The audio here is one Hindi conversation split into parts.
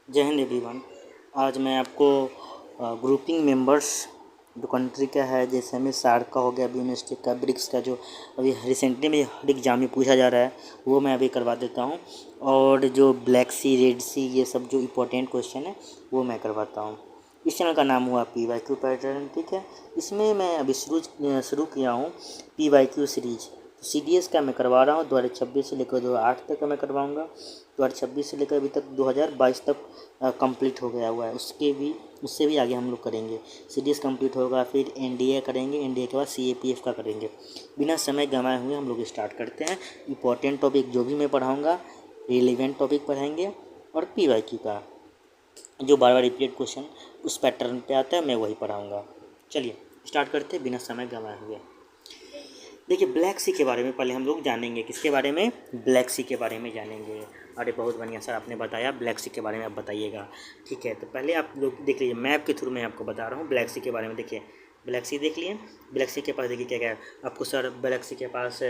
जय हिंद एवरीवन। आज मैं आपको ग्रुपिंग मेंबर्स जो कंट्री का है, जैसे में सार्क का हो गया, यूनिस्टिक का, ब्रिक्स का, जो अभी रिसेंटली में हर एग्जाम में पूछा जा रहा है वो मैं अभी करवा देता हूँ। और जो ब्लैक सी, रेड सी, ये सब जो इम्पोर्टेंट क्वेश्चन है वो मैं करवाता हूँ। इस चैनल का नाम हुआ PYQ पैटर्न, ठीक है। इसमें मैं अभी शुरू किया हूँ PYQ सीरीज। CDS का मैं करवा रहा हूँ 2026 से लेकर 2008 तक का मैं करवाऊँगा। 2026 से लेकर अभी तक 2022 तक कंप्लीट हो गया हुआ है। उससे भी आगे हम लोग करेंगे। CDS कंप्लीट होगा, फिर NDA करेंगे, NDA के बाद CAPF का करेंगे। बिना समय गंवाए हुए हम लोग स्टार्ट करते हैं। इंपॉर्टेंट टॉपिक जो भी मैं पढ़ाऊँगा, रिलेवेंट टॉपिक पढ़ाएंगे, और PYQ का जो बार बार रिपीटेड क्वेश्चन उस पैटर्न पे आता है मैं वही पढ़ाऊँगा। चलिए स्टार्ट करते हैं बिना समय गंवाए हुए। देखिए, ब्लैक सी के बारे में पहले हम लोग जानेंगे। किसके बारे में? ब्लैक सी के बारे में जानेंगे। अरे बहुत बढ़िया सर, आपने बताया ब्लैक सी के बारे में, आप बताइएगा। ठीक है, तो पहले आप लोग देख लीजिए, मैप के थ्रू मैं आपको बता रहा हूँ ब्लैक सी के बारे में। देखिए, ब्लैक सी देख लिए। ब्लैक सी के पास देखिए क्या क्या है आपको। सर ब्लैक सी के पास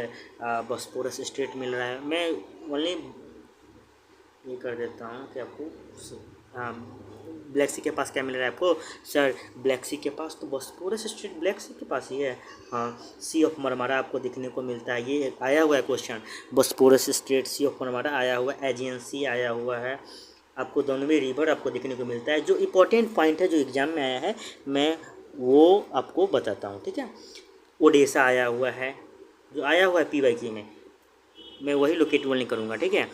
बॉस्फोरस स्ट्रेट मिल रहा है। मैं ओनली ये कर देता हूँ कि आपको, हाँ, ब्लैक सी के पास क्या मिल रहा है आपको? सर ब्लैक सी के पास तो बॉस्फोरस स्ट्रेट ब्लैक सी के पास ही है। हाँ, सी ऑफ मरमरा आपको देखने को मिलता है। ये आया हुआ है question, Bosphorus strait, sea of Marmara आया हुआ है, एजियन सी आया हुआ है। आपको दोनों में रिवर आपको देखने को मिलता है। जो इंपॉर्टेंट पॉइंट है जो एग्जाम में आया है मैं वो आपको बताता हूँ, ठीक है। ओडेसा आया हुआ है, जो आया हुआ है PYQ में, मैं वही लोकेटेबल नहीं करूँगा, ठीक है।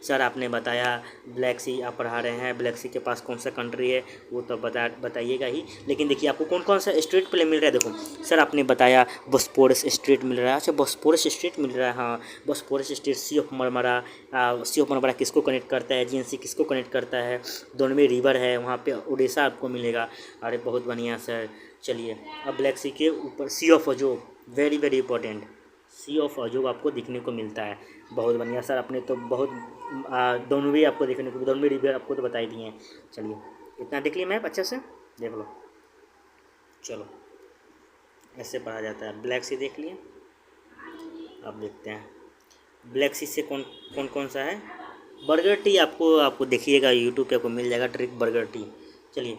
सर आपने बताया ब्लैक सी आप पढ़ा रहे हैं, ब्लैक सी के पास कौन सा कंट्री है वो तो बताइएगा ही। लेकिन देखिए आपको कौन कौन सा स्ट्रेट प्ले मिल रहा है। देखो सर, आपने बताया बॉस्फोरस स्ट्रेट मिल रहा है। अच्छा, बॉस्फोरस स्ट्रेट मिल रहा है, हाँ। Bosphorus strait, sea of Marmara, sea of Marmara किसको कनेक्ट करता है? GNC किसको कनेक्ट करता है? दोनों में रिवर है, वहाँ पे उड़ीसा आपको मिलेगा। अरे बहुत बढ़िया सर। चलिए, अब ब्लैक सी के ऊपर Sea of Azov, very very important, Sea of Azov आपको दिखने को मिलता है। बहुत बढ़िया सर, आपने तो बहुत दोनों भी आपको देखने को, दोनों भी रिव्यू आपको तो बता ही दिए हैं। चलिए इतना देख लिया मैप, अच्छे से देख लो। चलो ऐसे पढ़ा जाता है। ब्लैक सी देख लिए, अब देखते हैं ब्लैक सी से कौन कौन कौन सा है। बर्गर टी आपको देखिएगा यूट्यूब पे आपको मिल जाएगा, ट्रिक बर्गर टी। चलिए,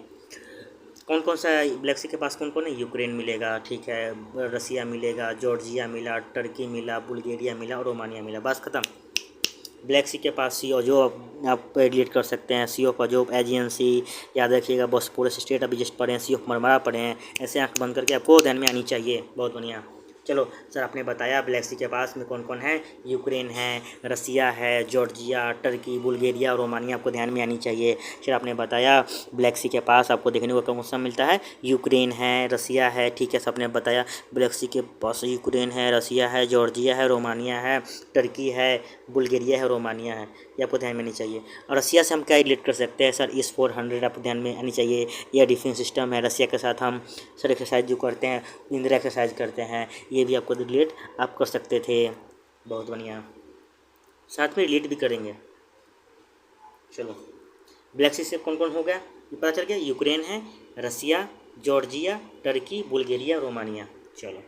कौन कौन सा है ब्लैक सी के पास, कौन कौन है? यूक्रेन मिलेगा, ठीक है, रसिया मिलेगा, जॉर्जिया मिला, टर्की मिला, बुल्गारिया मिला और रोमानिया मिला। बस ख़त्म। ब्लैक सी के पास सी अजोब आप डिलीट कर सकते हैं। सी ऑफ अजोब, एजियन सी याद रखिएगा। बॉस्फोरस स्ट्रेट अभी जस्ट पढ़े हैं, सी ऑफ मरमरा पढ़े हैं। ऐसे आंख बंद करके आपको ध्यान में आनी चाहिए। बहुत बढ़िया। चलो सर, आपने बताया ब्लैक सी के पास में कौन कौन है। यूक्रेन है, रसिया है, जॉर्जिया, टर्की, बुल्गारिया और रोमानिया आपको ध्यान में आनी चाहिए। फिर आपने बताया ब्लैक सी के पास आपको देखने को कौन सा मिलता है? यूक्रेन है, रसिया है, ठीक है। सब आपने बताया ब्लैक सी के पास यूक्रेन है, रसिया है, जॉर्जिया है, रोमानिया है, टर्की है, बुल्गारिया है, रोमानिया है। ये आपको ध्यान में आनी चाहिए। और रसिया से हम क्या रिलेट कर सकते हैं? सर IS-400 आपको ध्यान में आनी चाहिए। यह डिफेंस सिस्टम है। रसिया के साथ हम सर एक्सरसाइज जो करते हैं, इंदिरा एक्सरसाइज करते हैं, ये भी आपको रिलेट आप कर सकते थे। बहुत बढ़िया, साथ में रिलेट भी करेंगे। चलो, ब्लैक सी से कौन कौन हो गया ये पता चल गया। यूक्रेन है, रसिया, जॉर्जिया, टर्की, बुल्गारिया, रोमानिया। चलो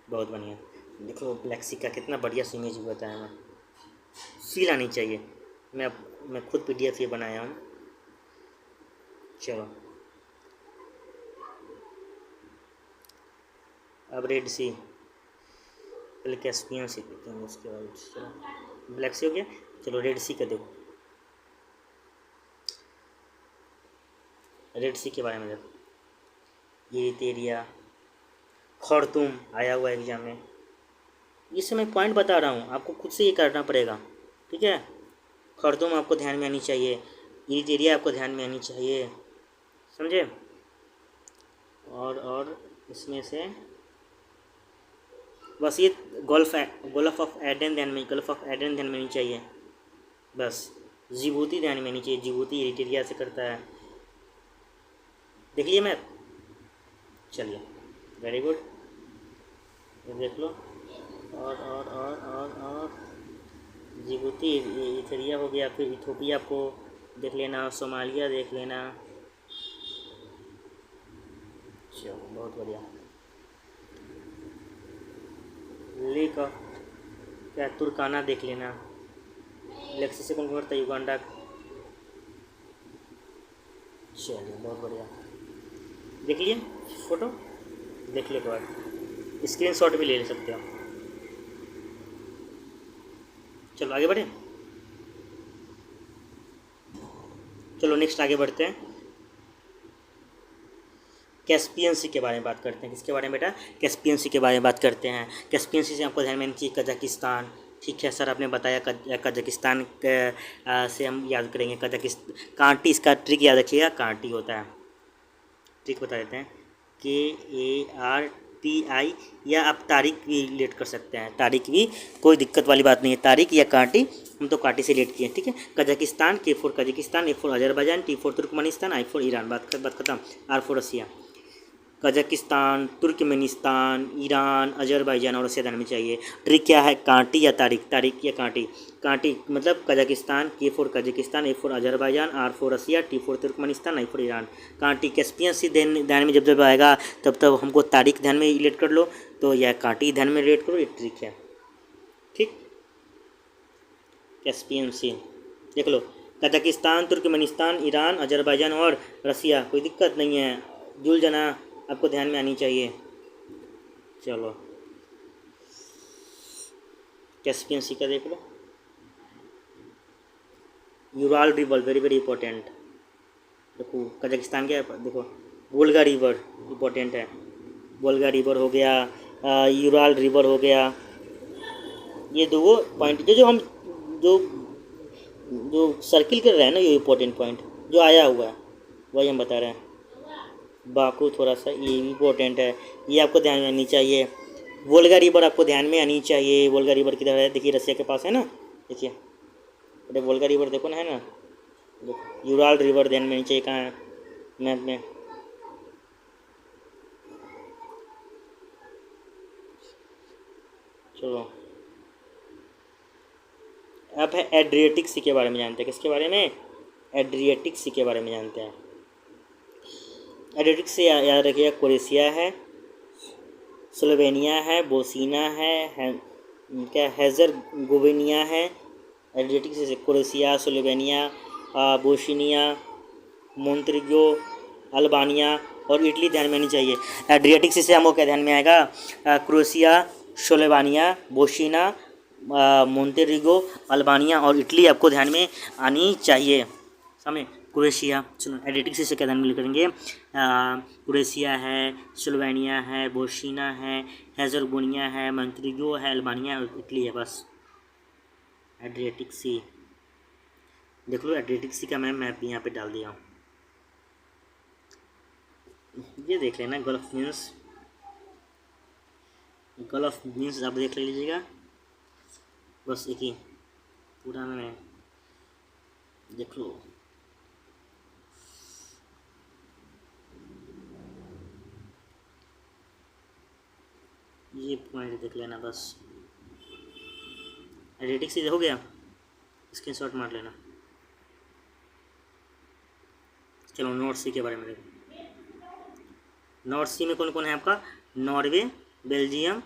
बहुत बढ़िया। देखो ब्लैक सी का कितना बढ़िया सी इमेज बताया मैं, फील आनी चाहिए। मैं खुद PDF ये बनाया हूँ। चलो, अब रेड सी, पहले कैस्पियन सी देखते हैं, उसके बाद चलो ब्लैक सी हो गया। चलो रेड सी का देखो, रेड सी के बारे में देखो। इरिटेरिया, खर्तूम आया हुआ एग्जाम में। इससे मैं पॉइंट बता रहा हूँ, आपको खुद से ये करना पड़ेगा, ठीक है। खर्तूम आपको ध्यान में आनी चाहिए, इरिटेरिया आपको ध्यान में आनी चाहिए, समझे। और इसमें से बस ये गल्फ ऑफ एडन ध्यान में, गल्फ ऑफ एडन ध्यान में नहीं चाहिए। बस जिबूती ध्यान में नहीं चाहिए, जिबूती इरिटेरिया से करता है। देख लिए मैप। चलिए वेरी गुड, ये देख लो। और जिबूती इथेरिया हो गया, फिर इथोपिया आपको देख लेना, सोमालिया देख लेना। चलो बहुत बढ़िया। लेक क्या, तुर्काना देख लेना। ब्लैक सी से कौन कौन करता है? युगांडा, चलिए बहुत बढ़िया, देख लिए फ़ोटो, देख लिए के बाद स्क्रीनशॉट भी ले सकते हो। चलो आगे बढ़े, चलो नेक्स्ट आगे बढ़ते हैं। कैस्पियन सी के बारे में बात करते हैं। किसके बारे में बेटा? कैस्पियन सी के बारे में बात करते हैं। कैस्पियन सी से आपको ध्यान में रखना चाहिए कजाकिस्तान, ठीक है सर आपने बताया कजाकिस्तान से हम याद करेंगे कजाकिस्तान। कांटी, इसका ट्रिक याद रखिएगा, कांटी होता है, ट्रिक बता देते हैं, KARTI, या आप तारीख भी रिलेट कर सकते हैं, तारीख भी कोई दिक्कत वाली बात नहीं है, तारीख या कांटी, हम तो कांटी से रिलेट किए हैं, ठीक है। Kazakhstan, K for Kazakhstan, A for Azerbaijan, T for Turkmenistan, I for Iran, बात खत्म, R for Russia. Kazakhstan, Turkmenistan, Iran, Azerbaijan और रसिया ध्यान में चाहिए। ट्रिक क्या है? कांटी या तारीख, तारीख या कांटी। कांटी मतलब Kazakhstan, K for Kazakhstan, A for Azerbaijan, R for Russia, T for Turkmenistan, I for Iran. कांटी कैस्पियन सी ध्यान में जब जब आएगा तब तब हमको तारीख ध्यान में रिलेट कर लो, तो यह कांटी ध्यान में रिलेट करो, ये ट्रिक है, ठीक। कैस्पियन सी देख लो, कजाकिस्तान, तुर्कमेनिस्तान, ईरान, अजरबैजान और रसिया, कोई दिक्कत नहीं है, जुल जाना आपको ध्यान में आनी चाहिए। चलो कैस्पियन सी का देख लो। Ural River very very important, देखो कजाकिस्तान के देखो, वोल्गा रिवर इंपॉर्टेंट है, वोल्गा रिवर हो गया, यूराल रिवर हो गया, ये दो पॉइंट जो जो हम जो जो सर्किल कर रहे हैं ना, ये इंपॉर्टेंट पॉइंट जो आया हुआ है वही हम बता रहे हैं। बाकू थोड़ा सा ये इम्पोर्टेंट है, ये आपको ध्यान में आनी चाहिए। वोल्गा रिवर आपको ध्यान में आनी चाहिए। वोल्गा रिवर किधर है? देखिए रसिया के पास है ना, देखिए अरे वोल्गा रिवर देखो ना, है ना, देखो यूराल रिवर ध्यान में आनी चाहिए, कहाँ है मैप में? चलो अब है एड्रियाटिक सी के बारे में जानते हैं। किसके बारे में? एड्रियाटिक सी के बारे में जानते हैं। एड्रियाटिक से याद रखिएगा, क्रोएशिया है, स्लोवेनिया है, बोस्निया है क्या, हेज़रगोविना है। एड्रियाटिक से Croatia, Slovenia, Bosnia, Montenegro, Albania और इटली ध्यान में आनी चाहिए। एड्रियाटिक से हमको क्या ध्यान में आएगा? Croatia, Slovenia, Bosnia, Montenegro, Albania और इटली आपको ध्यान में आनी चाहिए। समझे? क्रोएशिया, चलो एडिटिक से क्या ध्यान में करेंगे? क्रोएशिया है, स्लोवेनिया है, बोस्निया है, हेज़रगोविना है, मोन्टेनेग्रो है, अल्बानिया और इटली है, बस एड्रियाटिक सी देख लो। एड्रियाटिक सी का मैं मैप यहाँ पे डाल दिया हूँ, ये देख लेना। गल्फ मीन्स, गल्फ मीन्स आप देख लीजिएगा, बस एक ही पूरा में देख लो। ये पॉइंट देख लेना बस। एडिटिक से हो गया, स्क्रीनशॉट मार लेना। चलो नॉर्थ सी के बारे में देखो। नॉर्थ सी में कौन कौन है आपका? नॉर्वे, बेल्जियम,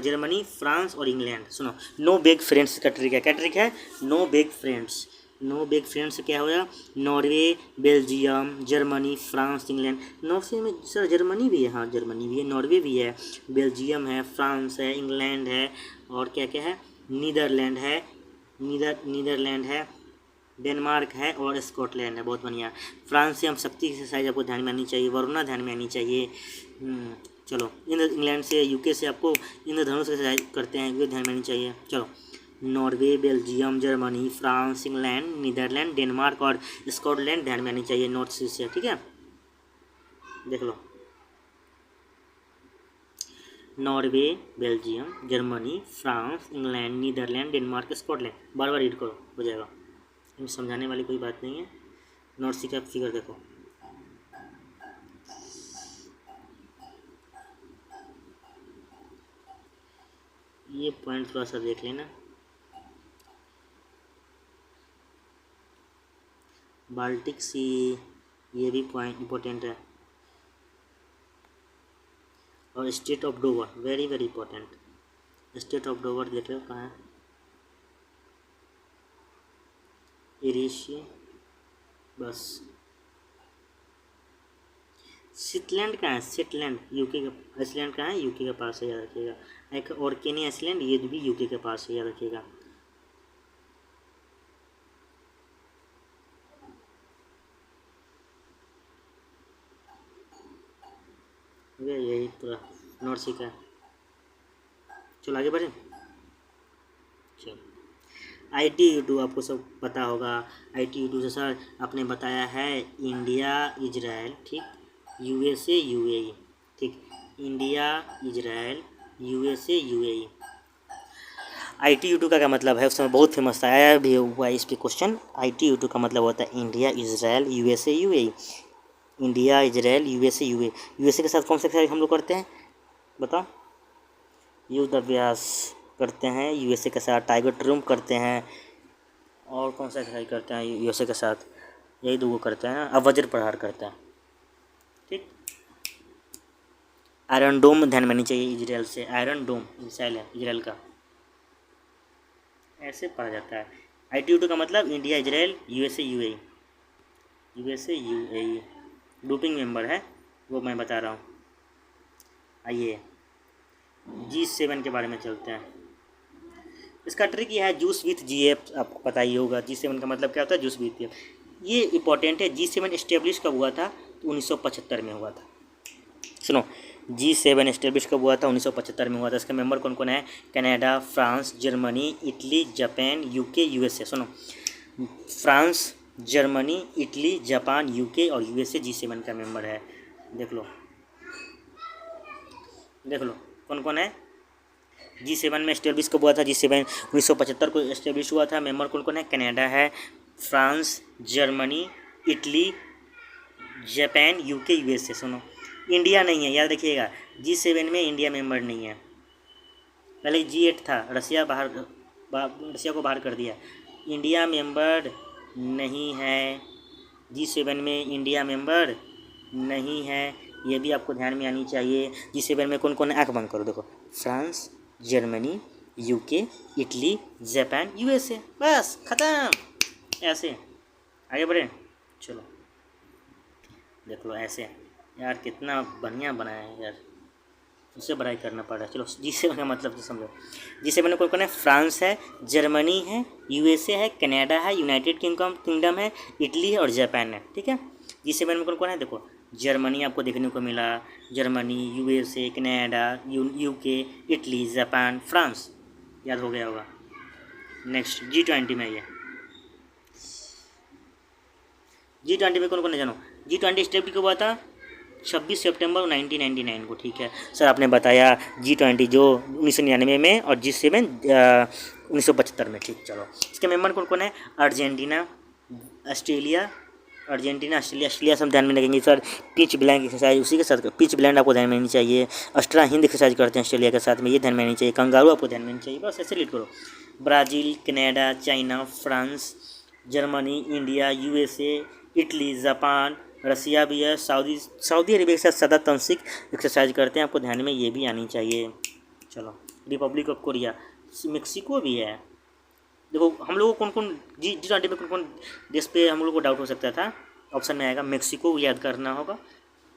जर्मनी, फ्रांस और इंग्लैंड। सुनो, नो बिग फ्रेंड्स का ट्रिक है। क्या ट्रिक है? No big friends. No big friends क्या होगा? Norway, Belgium, Germany, France, England. North Sea में सर जर्मनी भी है, हाँ जर्मनी भी है, नॉर्वे भी है, बेल्जियम है, फ्रांस है, इंग्लैंड है और क्या क्या है? नीदरलैंड है, नीदरलैंड है, डेनमार्क है और स्कॉटलैंड है। बहुत बढ़िया। फ्रांस से हम शक्ति एक्सरसाइज आपको ध्यान में आनी चाहिए, वरुणा ध्यान में आनी चाहिए। चलो इंग्लैंड से, यूके से आपको इंद्रधनुष एक्सरसाइज करते हैं, ये ध्यान में आनी चाहिए। चलो Norway, Belgium, Germany, France, England, Netherland, Denmark और स्कॉटलैंड ध्यान में आनी चाहिए नॉर्थ सी से, ठीक है। देख लो, Norway, Belgium, Germany, France, England, Netherland, Denmark, Scotland. बार बार रीड करो, हो जाएगा, समझाने वाली कोई बात नहीं है। नॉर्थ सी का फिगर देखो, ये पॉइंट थोड़ा सा देख लेना। बाल्टिक सी, ये भी पॉइंट इंपॉर्टेंट है। और state of Dover very very important. State of Dover देख रहे हो कहाँ है? एशिया, बस सिटलैंड कहाँ है? सिटलैंड यूके का, आइसलैंड कहाँ है? यूके के पास है, याद रखिएगा। एक और केनी आइसलैंड, ये भी यूके के पास है, याद रखिएगा। यही पूरा नॉर्थ सी का है। चलो आगे बढ़े। चलो IT-U2 आपको सब पता होगा। IT-U2 से सर आपने बताया है इंडिया इजराइल, ठीक, USA UAE, ठीक, India Israel USA UAE। IT-U2 का क्या मतलब है? उस समय बहुत फेमस था, आया भी हुआ है इस पे क्वेश्चन। IT-U2 का मतलब होता है India Israel USA UAE। India Israel USA UAE। USA के साथ कौन सा एक्सरसाइज हम लोग करते हैं बताओ? युद्ध अभ्यास करते हैं USA के साथ, टाइगर ट्रूम्प करते हैं, और कौन सा एक्सरसाइज करते हैं USA के साथ? यही दो करते हैं, अब वज्र प्रहार करते हैं, ठीक। आयरन डोम ध्यान में नहीं चाहिए, इजराइल से आयरन डोम मिसाइल है इजराइल का, ऐसे पढ़ा जाता है। IT-U2 का मतलब India Israel USA UAE grouping member है, वो मैं बता रहा हूँ। आइए G7 के बारे में चलते हैं। इसका ट्रिक ये है, जूस विथ GF, आपको पता ही होगा। G7 का मतलब क्या होता है? Juice with GF। ये इंपॉर्टेंट है। G7 इस्टेब्लिश कब हुआ था? तो 1975 में हुआ था। सुनो, G7 इस्टेब्लिश कब हुआ था? 1975 में हुआ था। इसके मेंबर कौन कौन है? Canada, France, Germany, Italy, Japan, UK, USA। सुनो, France, Germany, Italy, Japan, UK और USA G7 का मेंबर है। देख लो देख लो कौन कौन है। G7 में इस्टेब्लिश कब हुआ था? G7 1975 को इस्टेब्लिश हुआ था। मेंबर कौन कौन है? कनाडा है, France, Germany, Italy, Japan, UK, USA। सुनो, इंडिया नहीं है, याद रखिएगा। G7 में इंडिया मेंबर नहीं है। पहले G8 था, रसिया को बाहर कर दिया। इंडिया मेंबर नहीं है, G7 में इंडिया मेंबर नहीं है, ये भी आपको ध्यान में आनी चाहिए। G7 में कौन कौन है? आँख बंद करो, देखो, France, Germany, UK, Italy, Japan, USA। बस ख़त्म। ऐसे आगे बढ़े। चलो देख लो ऐसे, यार कितना बढ़िया बनाया है यार, उससे बढ़ाई करना पड़ रहा है। चलो G7 का मतलब तो समझो। G7 में कौन कौन है? फ्रांस है, जर्मनी है, USA है, कनाडा है, यूनाइटेड किंगडम है, इटली है और जापान है, ठीक है। G7 में कौन कौन है? देखो, जर्मनी आपको देखने को मिला, Germany, USA, Canada, UK, Italy, Japan, France, याद हो गया होगा। नेक्स्ट G20 में, ये G20 में कौन कौन है जानो? G20 स्टेप कब हुआ था? 26 सितंबर 1999 को, ठीक है। सर आपने बताया G20 जो 1999 में और G7 1975 में, ठीक। चलो इसके मेंबर कौन कौन है? अर्जेंटीना, ऑस्ट्रेलिया, ऑस्ट्रेलिया सब ध्यान में रखेंगे सर। पिच ब्लैंक एक्सरसाइज उसी के साथ, पिच ब्लैंड आपको ध्यान में नहीं चाहिए। अस्ट्रा हिंद एक्सरसाइज करते हैं ऑस्ट्रेलिया के साथ में, ये ध्यान में नहीं चाहिए। कंगारू आपको ध्यान में नहीं चाहिए, बस ऐसे लीड करो। Brazil, Canada, China, France, Germany, India, USA, Italy, Japan, Russia भी है, सऊदी अरेबिया के साथ सदा तंसिक एक्सरसाइज करते हैं, आपको ध्यान में ये भी आनी चाहिए। चलो रिपब्लिक ऑफ कोरिया, मेक्सिको भी है। देखो हम लोगों को कौन कौन G20 में कौन कौन देश पे हम लोग को डाउट हो सकता था? ऑप्शन में आएगा मेक्सिको, याद करना होगा,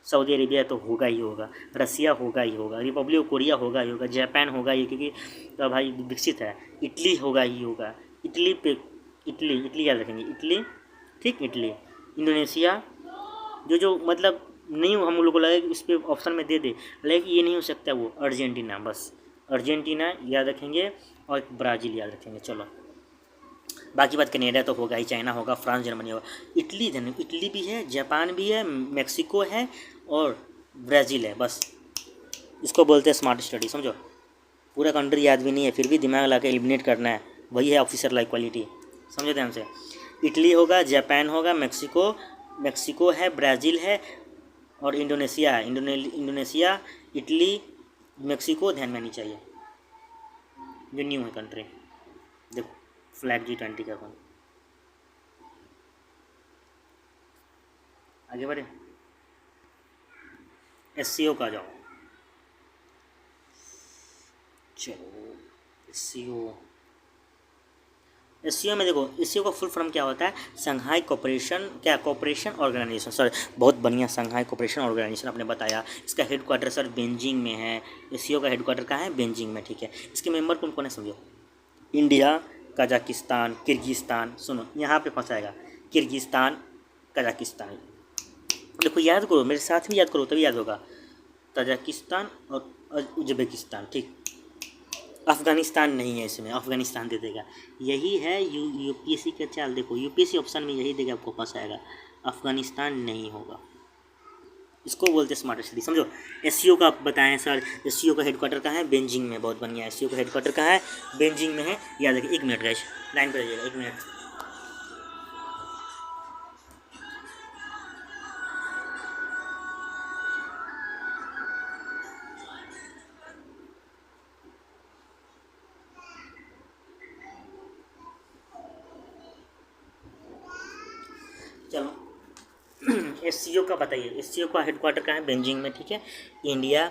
सऊदी अरेबिया तो होगा ही होगा, रसिया होगा ही होगा, रिपब्लिक ऑफ कोरिया होगा ही होगा, जापान होगा ही क्योंकि तो भाई विकसित है, इटली होगा ही होगा, इटली पे इटली याद रखेंगे, इटली, ठीक, इटली, इंडोनेशिया, जो मतलब नहीं हम लोग को लगे कि इस पर ऑप्शन में दे दे, लेकिन ये नहीं हो सकता वो, अर्जेंटीना, बस अर्जेंटीना याद रखेंगे और ब्राज़ील याद रखेंगे। चलो बाकी बात, कनाडा तो होगा ही, चाइना होगा, फ्रांस, जर्मनी होगा, इटली भी है, जापान भी है, मेक्सिको है और ब्राज़ील है, बस इसको बोलते हैं स्मार्ट स्टडी। समझो, पूरा कंट्री याद भी नहीं है फिर भी दिमाग ला के एलिमिनेट करना है, वही है ऑफिसर लाइक क्वालिटी। समझो ध्यान से, इटली होगा, जापान होगा, मेक्सिको है, ब्राज़ील है और इंडोनेशिया है। इंडोनेशिया, इटली, मेक्सिको ध्यान में नहीं चाहिए, जो न्यू है कंट्री। देखो फ्लैग G20 का कौन, आगे बढ़े। SCO का जाओ। चलो एससीओ में देखो, एससीओ का फुल फॉर्म क्या होता है, संघाई कोऑपरेशन, क्या कोऑपरेशन ऑर्गेनाइजेशन, सर बहुत बढ़िया, संघाई कोऑपरेशन ऑर्गेनाइजेशन आपने बताया। इसका हेडक्वार्टर सर बेजिंग में है, एससीओ का हेडक्वार्टर कहाँ है, बेजिंग में, ठीक है। इसके मेंबर कौन कौन है समझो, इंडिया, कजाकिस्तान, किर्गिस्तान, सुनो यहाँ पे फंसाएगा, किर्गिस्तान, कजाकिस्तान, देखो याद करो, मेरे साथ में याद करो तभी याद होगा, तजाकिस्तान और उज्बेकिस्तान, ठीक। अफ़गानिस्तान नहीं है इसमें, अफ़गानिस्तान दे देगा, यही है यूपीएससी का चाल, देखो यूपीएससी ऑप्शन में यही देगा, आपको फंसाएगा, अफ़गानिस्तान नहीं होगा, इसको बोलते हैं स्मार्ट सिटी, समझो। एससीओ का आप बताएं सर, एससीओ का हेडक्वार्टर कहाँ है, बेजिंग में, बहुत बढ़िया, एससीओ का हेडक्वार्टर कहाँ है, बेजिंग में है, याद रखिए। 1 मिनट गाइस, लाइन पर रहिएगा, 1 मिनट। चलो एससीओ का बताइए, एससीओ का हेडक्वार्टर कहाँ है, बेजिंग में, ठीक है। इंडिया,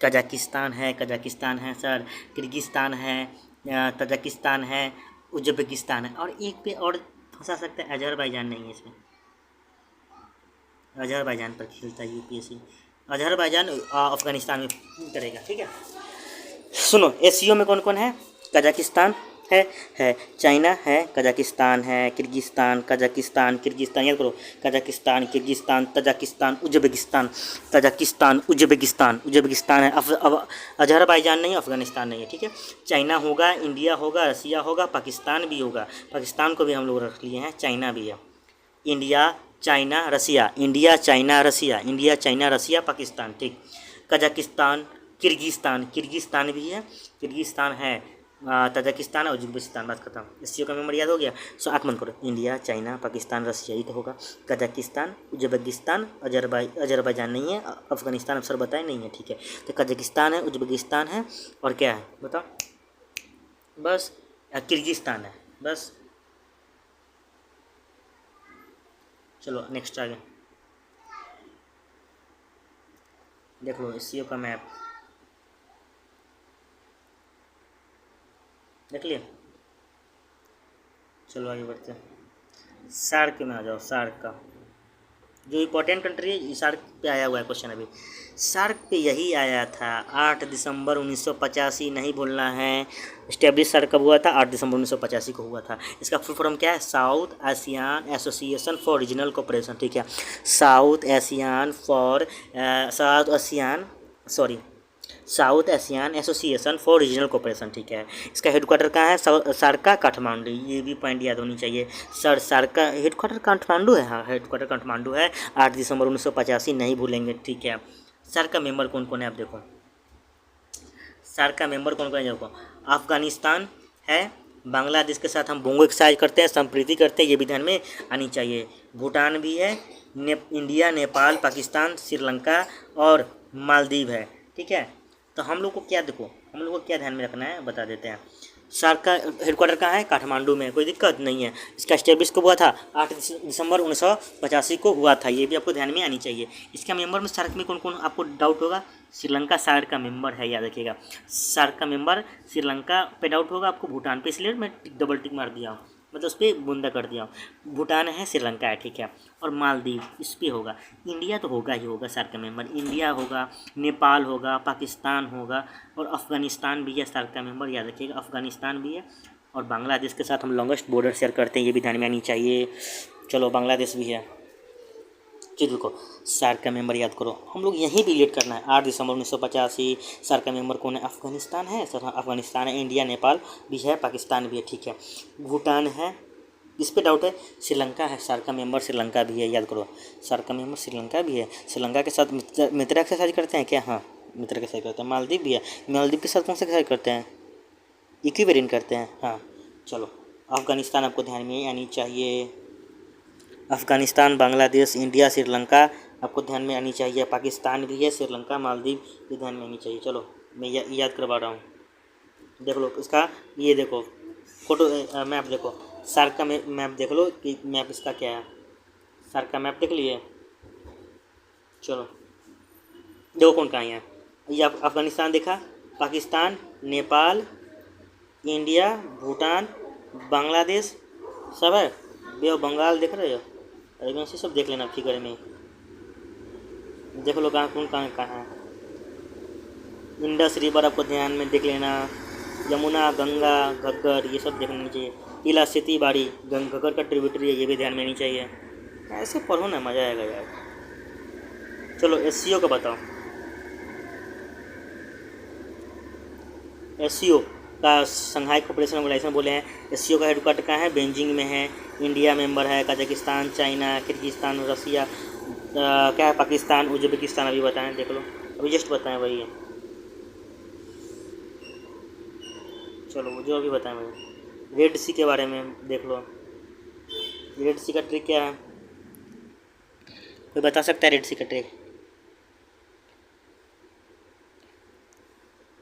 कजाकिस्तान है, कजाकिस्तान है सर, किर्गिस्तान है, तजाकिस्तान है, उज्बेकिस्तान है, और एक पे और फंसा सकते हैं, अजरबैजान नहीं है इसमें, अजरबैजान पर खेलता है यूपीएससी, अजरबैजान अफगानिस्तान में करेगा, ठीक है। सुनो एससीओ में कौन कौन है, कजाकिस्तान है चाइना है, कजाकिस्तान है, किर्गिस्तान, कजाकिस्तान, किर्गिस्तान, याद करो, Kazakhstan, Kyrgyzstan, Tajikistan, Uzbekistan, Tajikistan, Uzbekistan, Uzbekistan है, अजरबैजान नहीं, अफगानिस्तान नहीं है, ठीक है। चाइना होगा, इंडिया होगा, रसिया होगा, पाकिस्तान भी होगा, पाकिस्तान को भी हम लोग रख लिए हैं, चाइना भी है, इंडिया, चाइना, रसिया, इंडिया, चाइना, रसिया, इंडिया, चाइना, रसिया, पाकिस्तान, ठीक। कजाकिस्तान, किर्गिस्तान, किर्गिस्तान भी है, किर्गिस्तान है, तजाकिस्तान और उज्बेकिस्तान, बात खत्म। एससीओ का मेंबर याद हो गया, सो आंख बंद करो, इंडिया, चाइना, पाकिस्तान, रसिया, ये तो होगा, कजाकिस्तान, उज्बेकिस्तान, अजरबैजान नहीं है, अफगानिस्तान अफसर बताए नहीं है, ठीक है। तो कजाकिस्तान है, उज्बेकिस्तान है, और क्या है बताओ, बस किर्गिस्तान है, बस। चलो नेक्स्ट आगे देख लो, एससीओ का मैप देख लिया। चलो आगे बढ़ते हैं, सार्क में आ जाओ, सार्क का जो इम्पोर्टेंट कंट्री है, सार्क पे आया हुआ है क्वेश्चन अभी, सार्क पे यही आया था 8 दिसंबर 1985, नहीं भूलना है, इस्टेब्लिश सार्क कब हुआ था, 8 दिसंबर 1985 को हुआ था। इसका फुल फॉर्म क्या है, south Asian association for regional cooperation, ठीक है, south Asian south Asian association for regional cooperation, ठीक है। इसका हेडक्वार्टर कहाँ है, सार्क का काठमांडू, ये भी पॉइंट याद होनी चाहिए सर, सार्क का हेडक्वार्टर काठमांडू है, हाँ हेडक्वार्टर काठमांडू है, 8 दिसंबर 1985, नहीं भूलेंगे, ठीक है। सार्क का मेंबर कौन कौन है, आप देखो, सार्क का मेंबर कौन कौन है, देखो, अफगानिस्तान है, बांग्लादेश के साथ हम बोंगो एक्सरसाइज करते हैं, संप्रीति करते हैं, ये भी ध्यान में आनी चाहिए, भूटान भी है, इंडिया, नेपाल, पाकिस्तान, श्रीलंका और मालदीव है, ठीक है। तो हम लोग को क्या, देखो हम लोग को क्या ध्यान में रखना है, बता देते हैं। सार्क का हेडक्वार्टर कहाँ है, काठमांडू में, कोई दिक्कत नहीं है। इसका एस्टेब्लिश कब हुआ था, 8 दिसंबर 1985 को हुआ था, ये भी आपको ध्यान में आनी चाहिए। इसका मेंबर में सार्क में कौन कौन, आपको डाउट होगा, श्रीलंका सार्क का मेंबर है, याद रखिएगा, सार्क का मेंबर श्रीलंका पे डाउट होगा आपको, भूटान पे, इसलिए मैं डबल टिक मार दिया हूँ, मतलब उस पर बूंदा कर दिया हूँ, भूटान है, श्रीलंका है, ठीक है, और मालदीव इस पर होगा, इंडिया तो होगा ही होगा, सार्क का मेंबर इंडिया होगा, नेपाल होगा, पाकिस्तान होगा, और अफ़गानिस्तान भी है सार्क का मेंबर, याद रखिएगा, अफ़गानिस्तान भी है, और बांग्लादेश के साथ हम लॉन्गेस्ट बॉर्डर शेयर करते हैं, ये भी ध्यान में आनी चाहिए। चलो बांग्लादेश भी है, चलो देखो, सार्क का मेंबर याद करो, हम लोग यहीं भी लेट करना है, 8 दिसंबर 1985, सार्क का मेंबर कौन है, अफ़गानिस्तान है सर, हाँ अफ़गानिस्तान है, इंडिया, नेपाल भी है, पाकिस्तान भी है, ठीक है, भूटान है, इस पे डाउट है, श्रीलंका है, सार्क का मेंबर श्रीलंका भी है, याद करो, सार्क का मेंबर श्रीलंका भी है, श्रीलंका के साथ मित्र एक्सरसाइज करते हैं क्या, हाँ मित्र एक्सरसाइज करते हैं, मालदीव भी है, मालदीव के साथ कौन सा एक्सरसाइज करते हैं, इक्विवेरिएंट करते हैं, हाँ। चलो अफ़गानिस्तान आपको ध्यान में आनी चाहिए, अफ़गानिस्तान, बांग्लादेश, इंडिया, श्रीलंका आपको ध्यान में आनी चाहिए, पाकिस्तान भी है, श्रीलंका, मालदीव भी ध्यान में आनी चाहिए। चलो मैं याद करवा रहा हूँ, देख लो इसका, ये देखो फोटो मैप देखो, सार्क का मैप देख लो कि मैप इसका क्या है, सार्क का मैप देख लिए। चलो देखो कौन कहाँ है, ये अफ़गानिस्तान देखा, पाकिस्तान, नेपाल, इंडिया, भूटान बांग्लादेश सब है, बे ऑफ बंगाल देख रहे हो, अरेबियन सी सब देख लेना फिगर में, देख लो कहाँ कौन कहाँ कहाँ है। इंडस रिवर आपको ध्यान में देख लेना, यमुना, गंगा, घग्गर ये सब देखना नहीं चाहिए। इला सिटी बाड़ी घग्गर का ट्रिब्यूटरी है, ये भी ध्यान में नहीं चाहिए। ऐसे पढ़ो ना, मज़ा आएगा यार। चलो एससीओ का बताओ। एससीओ का संघाई कोऑपरेशन ऑर्गेनाइजेशन बोले हैं। एससीओ का हेडक्वार्टर कहाँ है? बेजिंग में है। इंडिया मेंबर है, कजाकिस्तान, चाइना, किर्गिस्तान, रसिया, क्या है, पाकिस्तान, उज्बेकिस्तान। अभी बताएं, देख लो, अभी जस्ट बताएं वही है। चलो वो जो अभी बताएं वही। रेड सी के बारे में देख लो। रेड सी का ट्रिक क्या है, कोई बता सकता है रेड सी का ट्रिक?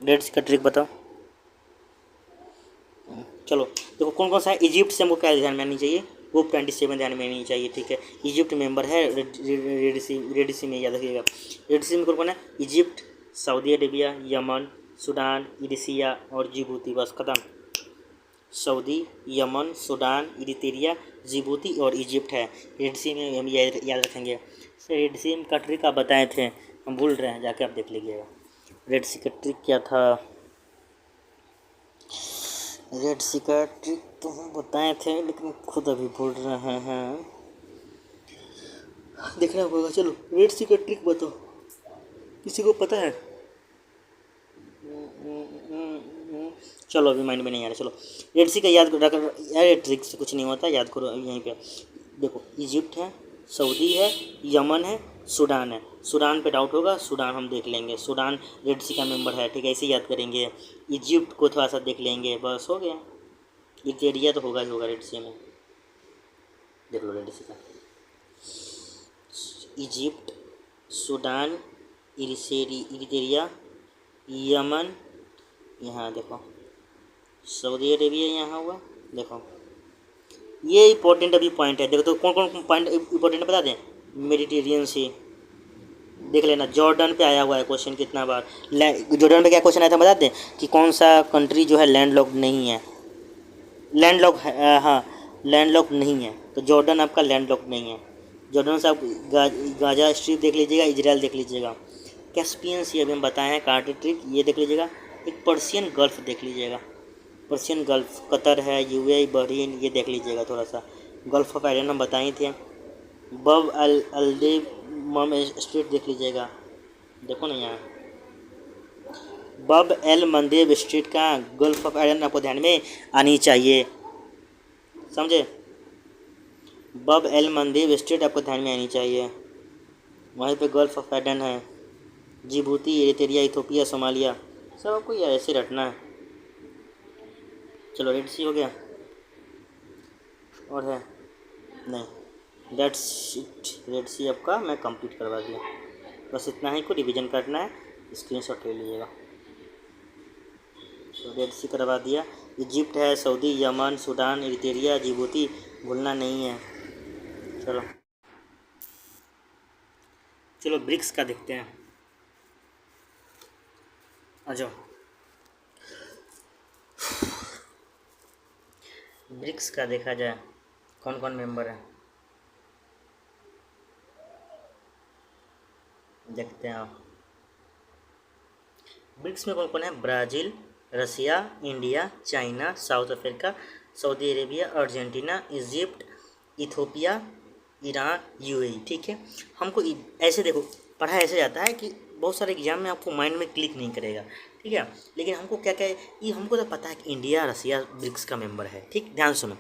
रेड सी का ट्रिक बताओ। चलो देखो कौन कौन सा है। इजिप्ट से हमको क्या ध्यान में आनी चाहिए? वो 27 ध्यान में आनी चाहिए, ठीक है। इजिप्ट मेंबर है रेड सी में, याद रखिएगा। रेड सी में कौन कौन है? Egypt, Saudi Arabia, Yemen, Sudan, इरिसिया और जिबूती। बस खत्म। Saudi, Yemen, Sudan, Eritrea, Djibouti और इजिप्ट है रेड सी में, हम याद रखेंगे। रेड सी का ट्रिक आप बताए थे, हम भूल रहे हैं, जाके आप देख लीजिएगा। रेड सी का ट्रिक क्या था? रेड सी का ट्रिक तो हम बताए थे, लेकिन खुद अभी भूल रहे हैं, देखना होगा। चलो रेड सी का ट्रिक बताओ, किसी को पता है? चलो अभी माइंड में नहीं आ रहा। चलो रेड सी का याद रख यार, ट्रिक से कुछ नहीं होता, याद करो। यहीं पे देखो, इजिप्ट है, सऊदी है, यमन है, सूडान है। सूडान पे डाउट होगा, सूडान हम देख लेंगे, सूडान रेड सी का मेंबर है, ठीक है, ऐसे याद करेंगे। इजिप्ट को थोड़ा सा देख लेंगे, बस हो गया। इरिट्रिया तो होगा ही होगा रेड सी में, देख लो रेड सी का। इजिप्ट, सूडान, इरिट्रिया, यमन, यहाँ देखो सऊदी अरेबिया यहाँ हुआ, देखो ये इंपॉर्टेंट अभी पॉइंट है। देखो तो कौन कौन पॉइंट इंपॉर्टेंट बता दें। मेडिटेरियन सी देख लेना। जॉर्डन पे आया हुआ है क्वेश्चन कितना बार। जॉर्डन पे क्या क्वेश्चन आया था बता दें, कि कौन सा कंट्री जो है लैंडलॉक नहीं है। लैंडलॉक है, हाँ लैंडलॉक नहीं है, तो जॉर्डन आपका लैंडलॉक नहीं है। जॉर्डन से आप गाजा स्ट्रीप देख लीजिएगा, इजराइल देख लीजिएगा। कैस्पियन सी अभी हम बताए हैं, कार्टर ट्रिक ये देख लीजिएगा। एक पर्शियन गल्फ देख लीजिएगा, पर्शियन गल्फ, कतर है, यूएई, बहरीन, ये देख लीजिएगा थोड़ा सा। गल्फ ऑफ एडन हम बताए थे। बब अल अलदेब मम स्ट्रीट देख लीजिएगा, देखो ना यहाँ बब एल मंदेब स्ट्रीट का, गल्फ ऑफ एडन आपको ध्यान में आनी चाहिए, समझे। बब एल मंदेब स्ट्रीट आपको ध्यान में आनी चाहिए, वहीं पे गल्फ ऑफ एडन है। जिबूती, एरित्रिया, इथोपिया, सोमालिया, सब आपको ये ऐसे रटना है। चलो रेड सी हो गया, और है नहीं, दैट्स इट। रेड सी आपका मैं कंप्लीट करवा दिया, बस इतना ही को रिवीजन करना है, स्क्रीनशॉट ले लीजिएगा। तो रेड सी करवा दिया। इजिप्ट है, Saudi, Yemen, Sudan, Eritrea, Djibouti, भूलना नहीं है। चलो चलो ब्रिक्स का देखते हैं, आ जाओ। ब्रिक्स का देखा जाए कौन कौन मेंबर है, देखते हैं आप। ब्रिक्स में कौन कौन है? Brazil, Russia, India, China, South Africa, Saudi Arabia, Argentina, Egypt, Ethiopia, Iran, UAE, ठीक है। हमको ऐसे देखो, पढ़ा ऐसे जाता है कि बहुत सारे एग्जाम में आपको माइंड में क्लिक नहीं करेगा, ठीक है। लेकिन हमको क्या क्या है, ये हमको तो पता है कि इंडिया, रसिया ब्रिक्स का मेंबर है, ठीक। ध्यान सुनो,